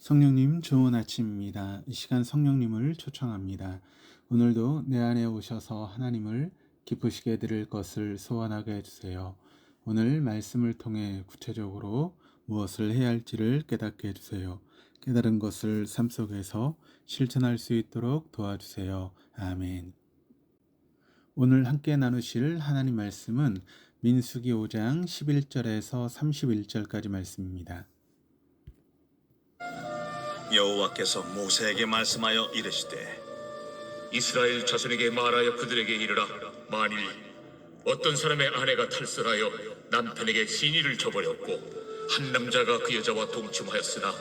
성령님 좋은 아침입니다. 이 시간 성령님을 초청합니다. 오늘도 내 안에 오셔서 하나님을 기쁘시게 드릴 것을 소원하게 해주세요. 오늘 말씀을 통해 구체적으로 무엇을 해야 할지를 깨닫게 해주세요. 깨달은 것을 삶 속에서 실천할 수 있도록 도와주세요. 아멘. 오늘 함께 나누실 하나님 말씀은 민수기 5장 11절에서 31절까지 말씀입니다. 여호와께서 모세에게 말씀하여 이르시되 이스라엘 자손에게 말하여 그들에게 이르라. 만일 어떤 사람의 아내가 탈선하여 남편에게 신의를 저버렸고 한 남자가 그 여자와 동침하였으나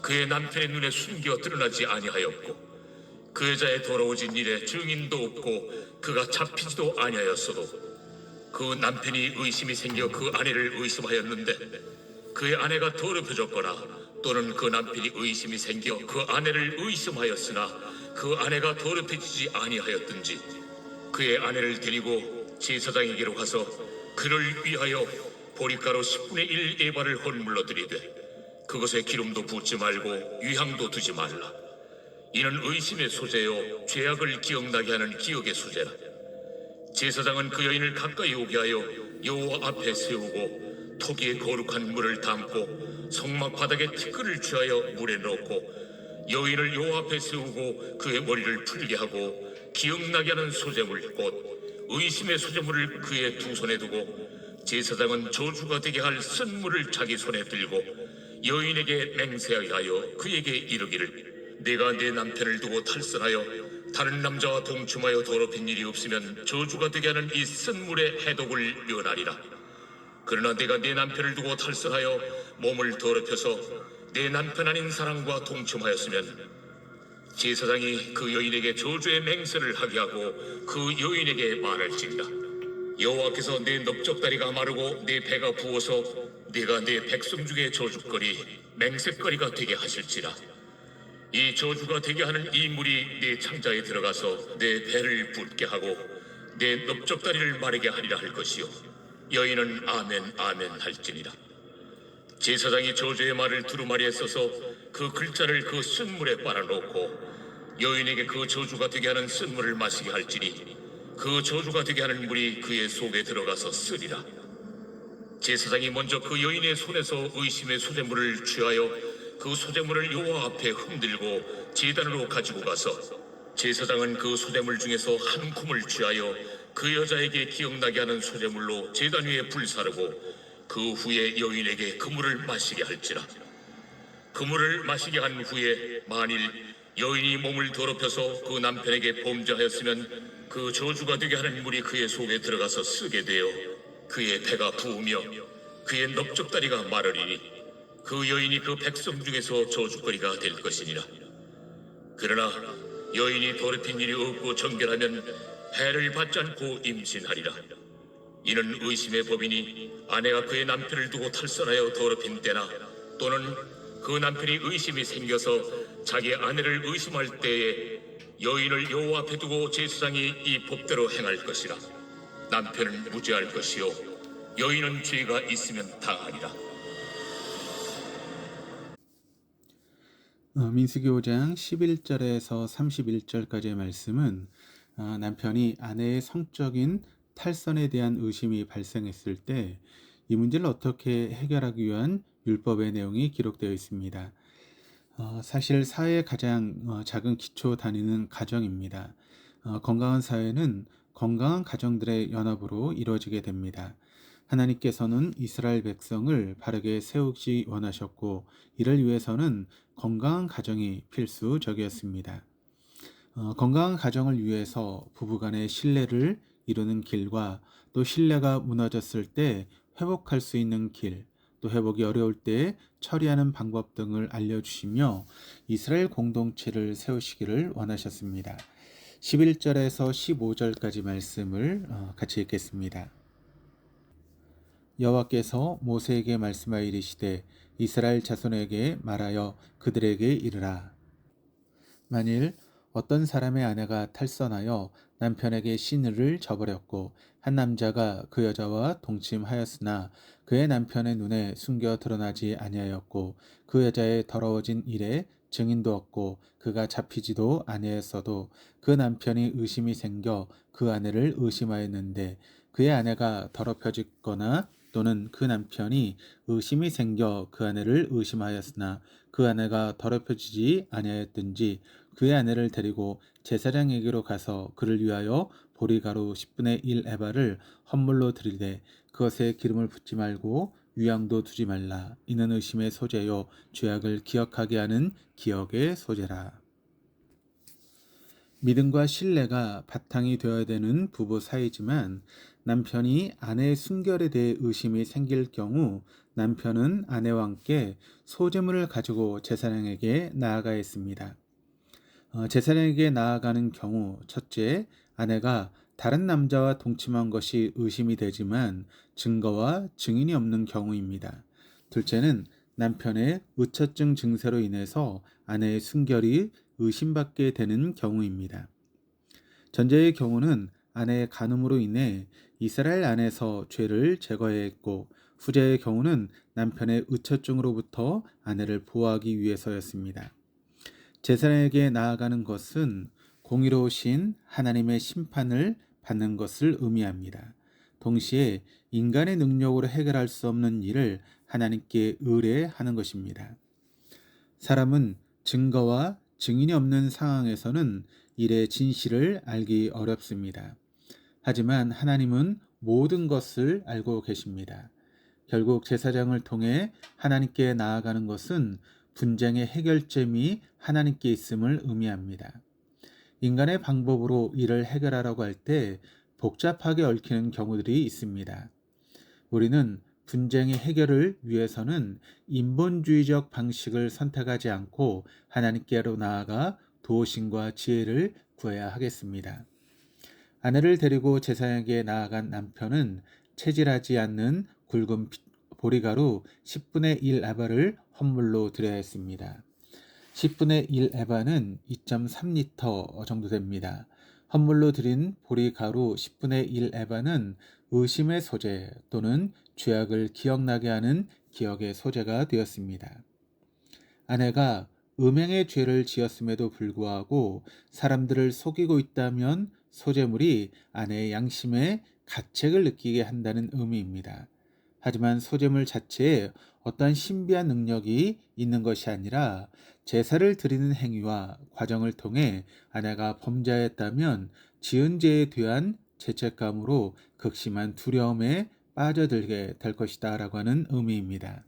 그의 남편의 눈에 숨겨 드러나지 아니하였고 그 여자의 더러워진 일에 증인도 없고 그가 잡히지도 아니하였어도 그 남편이 의심이 생겨 그 아내를 의심하였는데 그의 아내가 더럽혀졌거나 또는 그 남편이 의심이 생겨 그 아내를 의심하였으나 그 아내가 더럽혀지지 아니하였든지 그의 아내를 데리고 제사장에게로 가서 그를 위하여 보리가루 10분의 1 에바를 헌물로 드리되 그것에 기름도 붓지 말고 유향도 두지 말라. 이는 의심의 소재요 죄악을 기억나게 하는 기억의 소재라. 제사장은 그 여인을 가까이 오게 하여 여호와 앞에 세우고 토기에 거룩한 물을 담고 성막 바닥에 티끌을 취하여 물에 넣고 여인을 여호와 앞에 세우고 그의 머리를 풀게 하고 기억나게 하는 소재물 곧 의심의 소재물을 그의 두 손에 두고 제사장은 저주가 되게 할 쓴물을 자기 손에 들고 여인에게 맹세하여 그에게 이르기를 내가 내 남편을 두고 탈선하여 다른 남자와 동침하여 더럽힌 일이 없으면 저주가 되게 하는 이 쓴물의 해독을 면하리라. 그러나 내가 내 남편을 두고 탈선하여 몸을 더럽혀서 내 남편 아닌 사람과 동침하였으면 제사장이 그 여인에게 저주의 맹세를 하게 하고 그 여인에게 말할지니라. 여호와께서 내 넓적다리가 마르고 내 배가 부어서 네가 내 백성 중에 저주거리 맹세거리가 되게 하실지라. 이 저주가 되게 하는 이 물이 네 창자에 들어가서 내 배를 붓게 하고 내 넓적다리를 마르게 하리라 할 것이요 여인은 아멘 아멘 할지니라. 제사장이 저주의 말을 두루마리에 써서 그 글자를 그 쓴물에 빨아놓고 여인에게 그 저주가 되게 하는 쓴물을 마시게 할지니 그 저주가 되게 하는 물이 그의 속에 들어가서 쓰리라. 제사장이 먼저 그 여인의 손에서 의심의 소재물을 취하여 그 소재물을 여호와 앞에 흔들고 제단으로 가지고 가서 제사장은 그 소재물 중에서 한 쿰을 취하여 그 여자에게 기억나게 하는 소재물로 제단 위에 불사르고 그 후에 여인에게 그 물을 마시게 할지라. 그 물을 마시게 한 후에 만일 여인이 몸을 더럽혀서 그 남편에게 범죄하였으면 그 저주가 되게 하는 물이 그의 속에 들어가서 쓰게 되어 그의 배가 부으며 그의 넓적다리가 마르리니 그 여인이 그 백성 중에서 저주거리가 될 것이니라. 그러나 여인이 더럽힌 일이 없고 정결하면 해를 받지 않고 임신하리라. 이는 의심의 법이니 아내가 그의 남편을 두고 탈선하여 더럽힌 때나 또는 그 남편이 의심이 생겨서 자기 아내를 의심할 때에 여인을 여호와 앞에 두고 제사장이 이 법대로 행할 것이라. 남편은 무죄할 것이요 여인은 죄가 있으면 당하리라. 민수기 5장 11절에서 31절까지의 말씀은 남편이 아내의 성적인 탈선에 대한 의심이 발생했을 때 이 문제를 어떻게 해결하기 위한 율법의 내용이 기록되어 있습니다. 사실 사회의 가장 작은 기초 단위는 가정입니다. 건강한 사회는 건강한 가정들의 연합으로 이루어지게 됩니다. 하나님께서는 이스라엘 백성을 바르게 세우기 원하셨고 이를 위해서는 건강한 가정이 필수적이었습니다. 건강한 가정을 위해서 부부간의 신뢰를 이루는 길과 또 신뢰가 무너졌을 때 회복할 수 있는 길, 또 회복이 어려울 때 처리하는 방법 등을 알려주시며 이스라엘 공동체를 세우시기를 원하셨습니다. 11절에서 15절까지 말씀을 같이 읽겠습니다. 여호와께서 모세에게 말씀하여 이르시되 이스라엘 자손에게 말하여 그들에게 이르라. 만일 어떤 사람의 아내가 탈선하여 남편에게 시누를 저버렸고 한 남자가 그 여자와 동침하였으나 그의 남편의 눈에 숨겨 드러나지 아니하였고 그 여자의 더러워진 일에 증인도 없고 그가 잡히지도 아니하였어도 그 남편이 의심이 생겨 그 아내를 의심하였는데 그의 아내가 더럽혀졌거나 또는 그 남편이 의심이 생겨 그 아내를 의심하였으나 그 아내가 더럽혀지지 아니하였든지 그의 아내를 데리고 제사장에게로 가서 그를 위하여 보리가루 10분의 1 에바를 헌물로 드리되 그것에 기름을 붓지 말고 유향도 두지 말라. 이는 의심의 소재요 죄악을 기억하게 하는 기억의 소재라. 믿음과 신뢰가 바탕이 되어야 되는 부부 사이지만 남편이 아내의 순결에 대해 의심이 생길 경우 남편은 아내와 함께 소재물을 가지고 제사장에게 나아가야 했습니다. 제사장에게 나아가는 경우 첫째, 아내가 다른 남자와 동침한 것이 의심이 되지만 증거와 증인이 없는 경우입니다. 둘째는 남편의 의처증 증세로 인해서 아내의 순결이 의심받게 되는 경우입니다. 전제의 경우는 아내의 간음으로 인해 이스라엘 안에서 죄를 제거해야 했고 후자의 경우는 남편의 의처증으로부터 아내를 보호하기 위해서였습니다. 제사장에게 나아가는 것은 공의로우신 하나님의 심판을 받는 것을 의미합니다. 동시에 인간의 능력으로 해결할 수 없는 일을 하나님께 의뢰하는 것입니다. 사람은 증거와 증인이 없는 상황에서는 일의 진실을 알기 어렵습니다. 하지만 하나님은 모든 것을 알고 계십니다. 결국 제사장을 통해 하나님께 나아가는 것은 분쟁의 해결점이 하나님께 있음을 의미합니다. 인간의 방법으로 일을 해결하라고 할 때 복잡하게 얽히는 경우들이 있습니다. 우리는 분쟁의 해결을 위해서는 인본주의적 방식을 선택하지 않고 하나님께로 나아가 도우심과 지혜를 구해야 하겠습니다. 아내를 데리고 제사장에게 나아간 남편은 체질하지 않는 굵은 보리가루 10분의 1 에바를 헌물로 드려야 했습니다. 10분의 1 에바는 2.3리터 정도 됩니다. 헌물로 드린 보리가루 10분의 1 에바는 의심의 소재 또는 죄악을 기억나게 하는 기억의 소재가 되었습니다. 아내가 음행의 죄를 지었음에도 불구하고 사람들을 속이고 있다면 소재물이 아내의 양심에 가책을 느끼게 한다는 의미입니다. 하지만 소재물 자체에 어떠한 신비한 능력이 있는 것이 아니라 제사를 드리는 행위와 과정을 통해 아내가 범죄했다면 지은 죄에 대한 죄책감으로 극심한 두려움에 빠져들게 될 것이다 라고 하는 의미입니다.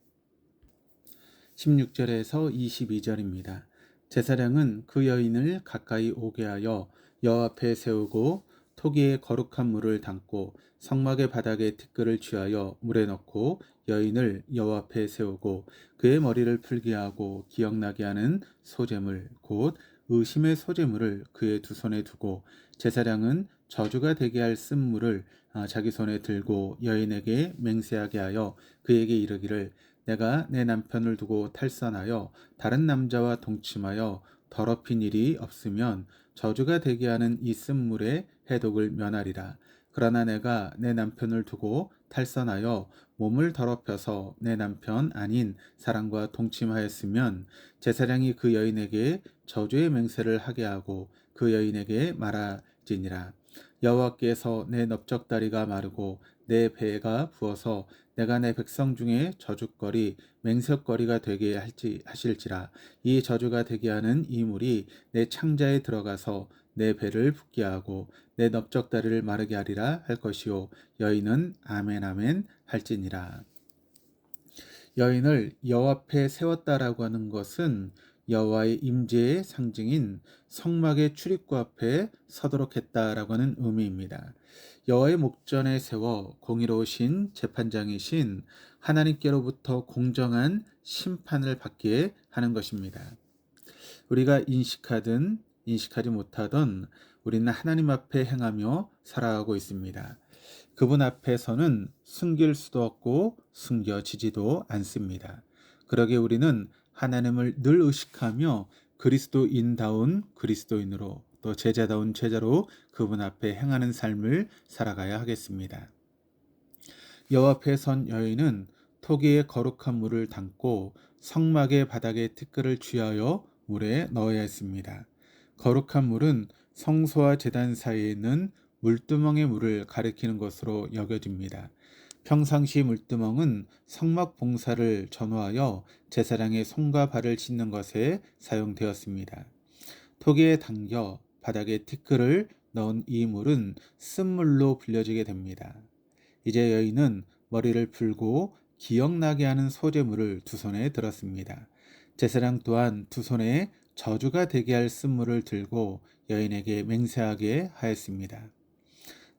16절에서 22절입니다. 제사장은 그 여인을 가까이 오게 하여 여호와 앞에 세우고 토기에 거룩한 물을 담고 성막의 바닥에 티끌을 취하여 물에 넣고 여인을 여호와 앞에 세우고 그의 머리를 풀게 하고 기억나게 하는 소재물 곧 의심의 소재물을 그의 두 손에 두고 제사장은 저주가 되게 할 쓴물을 자기 손에 들고 여인에게 맹세하게 하여 그에게 이르기를 내가 내 남편을 두고 탈선하여 다른 남자와 동침하여 더럽힌 일이 없으면 저주가 되게 하는 이 쓴물의 해독을 면하리라. 그러나 내가 내 남편을 두고 탈선하여 몸을 더럽혀서 내 남편 아닌 사람과 동침하였으면 제사장이 그 여인에게 저주의 맹세를 하게 하고 그 여인에게 말하지니라. 여호와께서 내 넓적다리가 마르고 내 배가 부어서 내가 내 백성 중에 저주거리 맹세거리가 되게 하실지라. 이 저주가 되게 하는 이 물이 내 창자에 들어가서 내 배를 붓게 하고 내 넓적다리를 마르게 하리라 할 것이요 여인은 아멘 아멘 할지니라. 여인을 여호와 앞에 세웠다라고 하는 것은 여호와의 임재의 상징인 성막의 출입구 앞에 서도록 했다라고 하는 의미입니다. 여호와의 목전에 세워 공의로우신 재판장이신 하나님께로부터 공정한 심판을 받게 하는 것입니다. 우리가 인식하든 인식하지 못하던 우리는 하나님 앞에 행하며 살아가고 있습니다. 그분 앞에서는 숨길 수도 없고 숨겨지지도 않습니다. 그러기에 우리는 하나님을 늘 의식하며 그리스도인다운 그리스도인으로 또 제자다운 제자로 그분 앞에 행하는 삶을 살아가야 하겠습니다. 여호 앞에 선 여인은 토기에 거룩한 물을 담고 성막의 바닥에 티끌을 쥐하여 물에 넣어야 했습니다. 거룩한 물은 성소와 제단 사이에 있는 물두멍의 물을 가리키는 것으로 여겨집니다. 평상시 물두멍은 성막 봉사를 전후하여 제사장의 손과 발을 씻는 것에 사용되었습니다. 토기에 담겨 바닥에 티끌을 넣은 이 물은 쓴물로 불려지게 됩니다. 이제 여인은 머리를 풀고 기억나게 하는 소재물을 두 손에 들었습니다. 제사장 또한 두 손에 저주가 되게 할 쓴물을 들고 여인에게 맹세하게 하였습니다.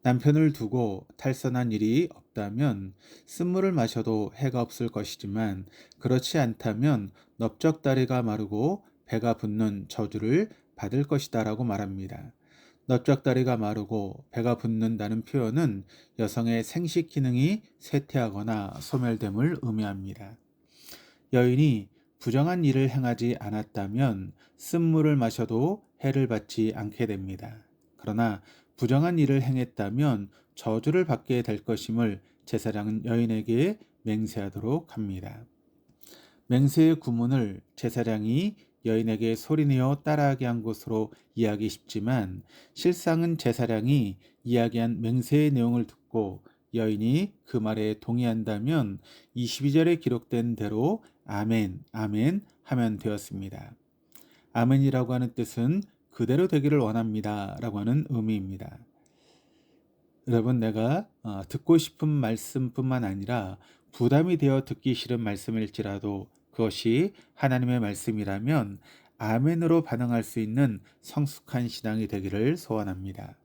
남편을 두고 탈선한 일이 없다면 쓴물을 마셔도 해가 없을 것이지만 그렇지 않다면 넓적다리가 마르고 배가 붓는 저주를 받을 것이다 라고 말합니다. 넓적다리가 마르고 배가 붓는다는 표현은 여성의 생식 기능이 쇠퇴하거나 소멸됨을 의미합니다. 여인이 부정한 일을 행하지 않았다면 쓴물을 마셔도 해를 받지 않게 됩니다. 그러나 부정한 일을 행했다면 저주를 받게 될 것임을 제사장은 여인에게 맹세하도록 합니다. 맹세의 구문을 제사장이 여인에게 소리내어 따라하게 한 것으로 이해하기 쉽지만 실상은 제사장이 이야기한 맹세의 내용을 듣고 여인이 그 말에 동의한다면 22절에 기록된 대로 아멘, 아멘 하면 되었습니다. 아멘이라고 하는 뜻은 그대로 되기를 원합니다 라고 하는 의미입니다. 여러분, 내가 듣고 싶은 말씀뿐만 아니라 부담이 되어 듣기 싫은 말씀일지라도 그것이 하나님의 말씀이라면 아멘으로 반응할 수 있는 성숙한 신앙이 되기를 소원합니다.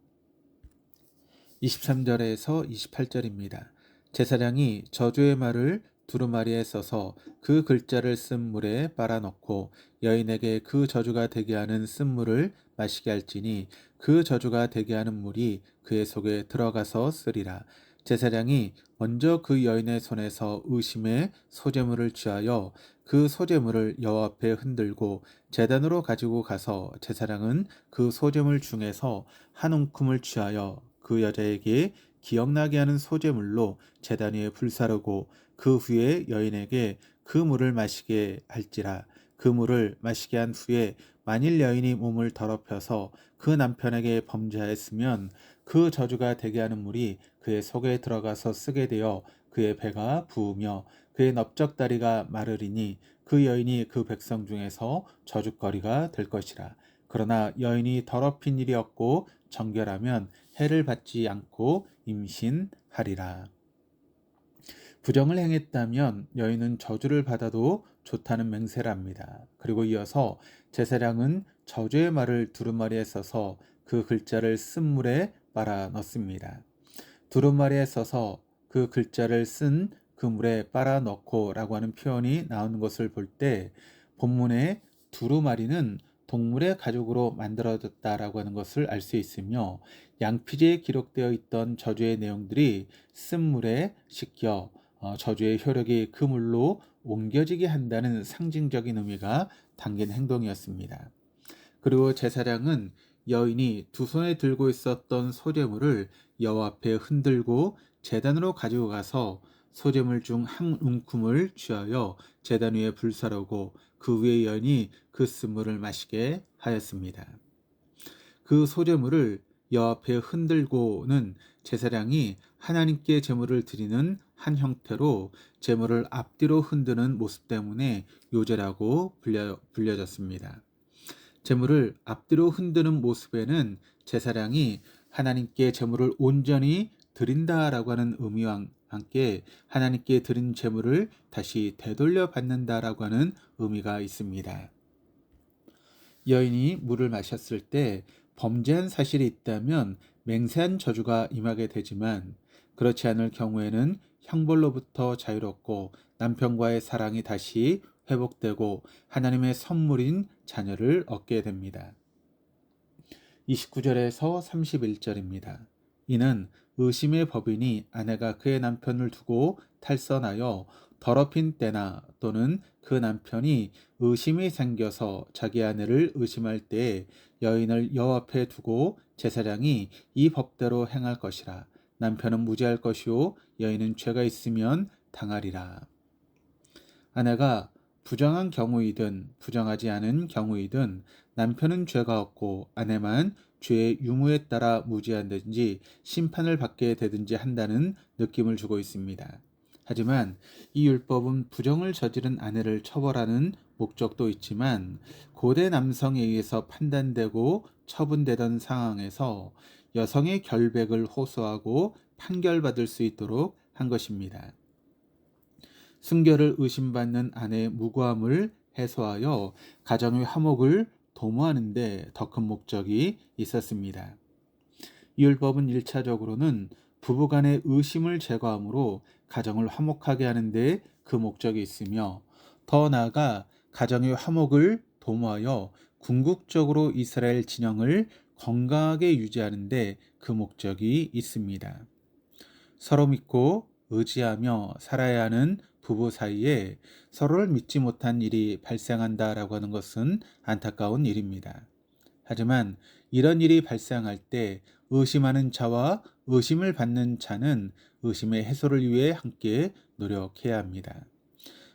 23절에서 28절입니다. 제사장이 저주의 말을 두루마리에 써서 그 글자를 쓴 물에 빨아넣고 여인에게 그 저주가 되게 하는 쓴 물을 마시게 할지니 그 저주가 되게 하는 물이 그의 속에 들어가서 쓰리라. 제사장이 먼저 그 여인의 손에서 의심의 소재물을 취하여 그 소재물을 여호와 앞에 흔들고 제단으로 가지고 가서 제사장은 그 소재물 중에서 한 움큼을 취하여 그 여자에게 기억나게 하는 소재물로 제단 위에 불사르고 그 후에 여인에게 그 물을 마시게 할지라. 그 물을 마시게 한 후에 만일 여인이 몸을 더럽혀서 그 남편에게 범죄하였으면 그 저주가 되게 하는 물이 그의 속에 들어가서 쓰게 되어 그의 배가 부으며 그의 넓적다리가 마르리니 그 여인이 그 백성 중에서 저주거리가 될 것이라. 그러나 여인이 더럽힌 일이 없고 정결하면 해를 받지 않고 임신하리라. 부정을 행했다면 여인은 저주를 받아도 좋다는 맹세를 합니다. 그리고 이어서 제사장은 저주의 말을 두루마리에 써서 그 글자를 쓴 물에 빨아 넣습니다. 두루마리에 써서 그 글자를 쓴 그 물에 빨아 넣고 라고 하는 표현이 나오는 것을 볼 때 본문에 두루마리는 동물의 가죽으로 만들어졌다라고 하는 것을 알 수 있으며 양피지에 기록되어 있던 저주의 내용들이 쓴 물에 씻겨 저주의 효력이 그 물로 옮겨지게 한다는 상징적인 의미가 담긴 행동이었습니다. 그리고 제사장은 여인이 두 손에 들고 있었던 소재물을 여호와 앞에 흔들고 제단으로 가지고 가서 소재물 중 한 움큼을 취하여 제단 위에 불사르고 그 위에 여인이 그 쓴물을 마시게 하였습니다. 그 소재물을 여호와 앞에 흔들고는 제사장이 하나님께 제물을 드리는 한 형태로 제물을 앞뒤로 흔드는 모습 때문에 요제라고 불려졌습니다. 제물을 앞뒤로 흔드는 모습에는 제사장이 하나님께 제물을 온전히 드린다라고 하는 의미와 함께 하나님께 드린 제물을 다시 되돌려 받는다라고 하는 의미가 있습니다. 여인이 물을 마셨을 때 범죄한 사실이 있다면 맹세한 저주가 임하게 되지만 그렇지 않을 경우에는 형벌로부터 자유롭고 남편과의 사랑이 다시 회복되고 하나님의 선물인 자녀를 얻게 됩니다. 29절에서 31절입니다. 이는 의심의 법인이 아내가 그의 남편을 두고 탈선하여 더럽힌 때나 또는 그 남편이 의심이 생겨서 자기 아내를 의심할 때에 여인을 여호 앞에 두고 제사장이 이 법대로 행할 것이라. 남편은 무죄할 것이요 여인은 죄가 있으면 당하리라. 아내가 부정한 경우이든 부정하지 않은 경우이든 남편은 죄가 없고 아내만 죄의 유무에 따라 무죄한든지 심판을 받게 되든지 한다는 느낌을 주고 있습니다. 하지만 이 율법은 부정을 저지른 아내를 처벌하는 목적도 있지만 고대 남성에 의해서 판단되고 처분되던 상황에서 여성의 결백을 호소하고 판결받을 수 있도록 한 것입니다. 순결을 의심받는 아내의 무고함을 해소하여 가정의 화목을 도모하는 데 더 큰 목적이 있었습니다. 이 율법은 1차적으로는 부부간의 의심을 제거함으로 가정을 화목하게 하는 데 그 목적이 있으며 더 나아가 가정의 화목을 도모하여 궁극적으로 이스라엘 진영을 건강하게 유지하는 데 그 목적이 있습니다. 서로 믿고 의지하며 살아야 하는 부부 사이에 서로를 믿지 못한 일이 발생한다라고 하는 것은 안타까운 일입니다. 하지만 이런 일이 발생할 때 의심하는 자와 의심을 받는 자는 의심의 해소를 위해 함께 노력해야 합니다.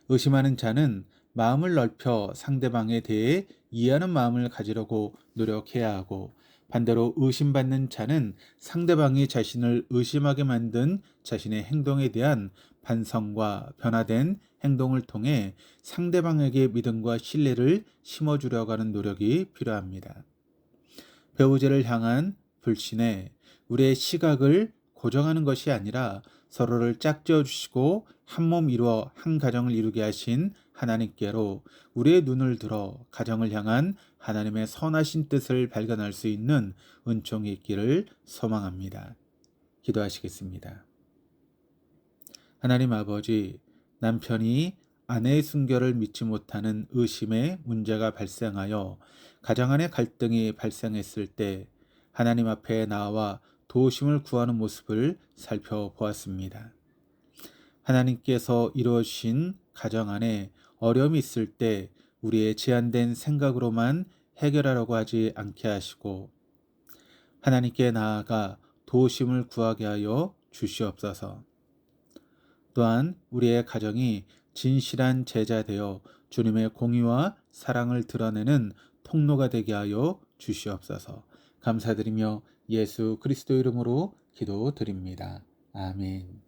의심하는 자는 마음을 넓혀 상대방에 대해 이해하는 마음을 가지려고 노력해야 하고 반대로 의심받는 자는 상대방이 자신을 의심하게 만든 자신의 행동에 대한 반성과 변화된 행동을 통해 상대방에게 믿음과 신뢰를 심어주려고 하는 노력이 필요합니다. 배우자를 향한 불신에 우리의 시각을 고정하는 것이 아니라 서로를 짝지어 주시고 한 몸 이루어 한 가정을 이루게 하신 하나님께로 우리의 눈을 들어 가정을 향한 하나님의 선하신 뜻을 발견할 수 있는 은총이 있기를 소망합니다. 기도하시겠습니다. 하나님 아버지, 남편이 아내의 순결을 믿지 못하는 의심의 문제가 발생하여 가정 안에 갈등이 발생했을 때 하나님 앞에 나와 도우심을 구하는 모습을 살펴보았습니다. 하나님께서 이루어주신 가정 안에 어려움이 있을 때 우리의 제한된 생각으로만 해결하려고 하지 않게 하시고 하나님께 나아가 도우심을 구하게 하여 주시옵소서. 또한 우리의 가정이 진실한 제자 되어 주님의 공의와 사랑을 드러내는 통로가 되게 하여 주시옵소서. 감사드리며 예수 그리스도 이름으로 기도드립니다. 아멘.